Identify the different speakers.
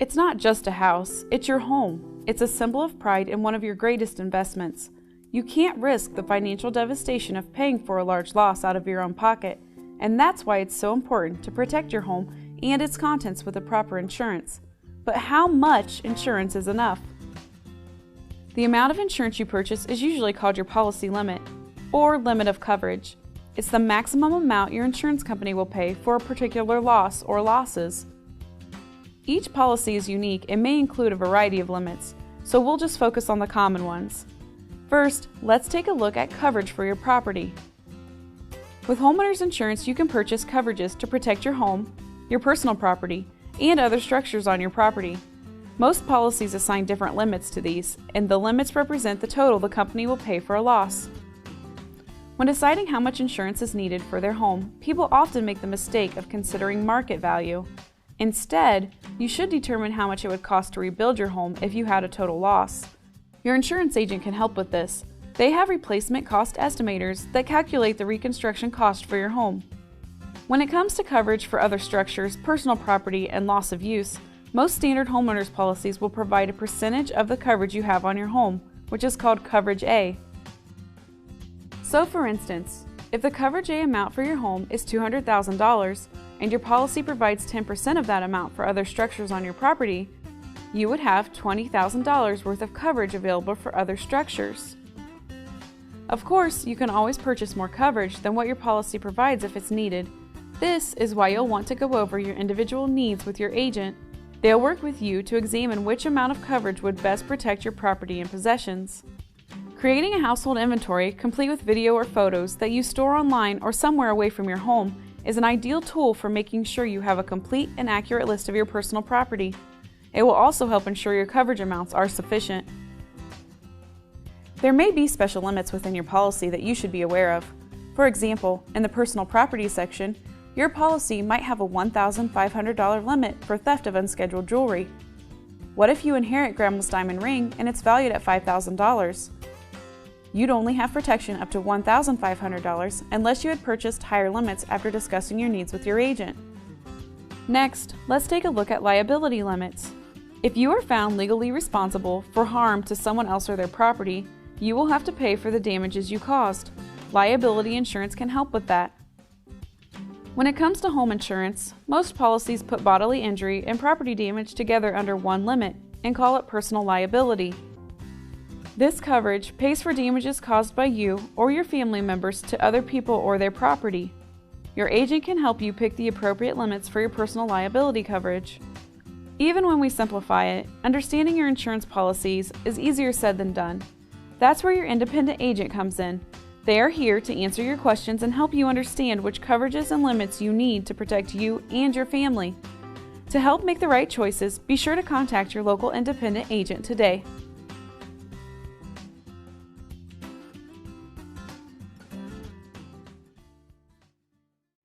Speaker 1: It's not just a house, it's your home. It's a symbol of pride and one of your greatest investments. You can't risk the financial devastation of paying for a large loss out of your own pocket, and that's why it's so important to protect your home and its contents with the proper insurance. But how much insurance is enough? The amount of insurance you purchase is usually called your policy limit, or limit of coverage. It's the maximum amount your insurance company will pay for a particular loss or losses. Each policy is unique and may include a variety of limits, so we'll just focus on the common ones. First, let's take a look at coverage for your property. With homeowners insurance, you can purchase coverages to protect your home, your personal property, and other structures on your property. Most policies assign different limits to these, and the limits represent the total the company will pay for a loss. When deciding how much insurance is needed for their home, people often make the mistake of considering market value. Instead, you should determine how much it would cost to rebuild your home if you had a total loss. Your insurance agent can help with this. They have replacement cost estimators that calculate the reconstruction cost for your home. When it comes to coverage for other structures, personal property, and loss of use, most standard homeowners policies will provide a percentage of the coverage you have on your home, which is called Coverage A. So for instance, if the Coverage A amount for your home is $200,000 and your policy provides 10% of that amount for other structures on your property, you would have $20,000 worth of coverage available for other structures. Of course, you can always purchase more coverage than what your policy provides if it's needed. This is why you'll want to go over your individual needs with your agent. They'll work with you to examine which amount of coverage would best protect your property and possessions. Creating a household inventory, complete with video or photos that you store online or somewhere away from your home, is an ideal tool for making sure you have a complete and accurate list of your personal property. It will also help ensure your coverage amounts are sufficient. There may be special limits within your policy that you should be aware of. For example, in the personal property section, your policy might have a $1,500 limit for theft of unscheduled jewelry. What if you inherit grandma's diamond ring and it's valued at $5,000? You'd only have protection up to $1,500 unless you had purchased higher limits after discussing your needs with your agent. Next, let's take a look at liability limits. If you are found legally responsible for harm to someone else or their property, you will have to pay for the damages you caused. Liability insurance can help with that. When it comes to home insurance, most policies put bodily injury and property damage together under one limit and call it personal liability. This coverage pays for damages caused by you or your family members to other people or their property. Your agent can help you pick the appropriate limits for your personal liability coverage. Even when we simplify it, understanding your insurance policies is easier said than done. That's where your independent agent comes in. They are here to answer your questions and help you understand which coverages and limits you need to protect you and your family. To help make the right choices, be sure to contact your local independent agent today.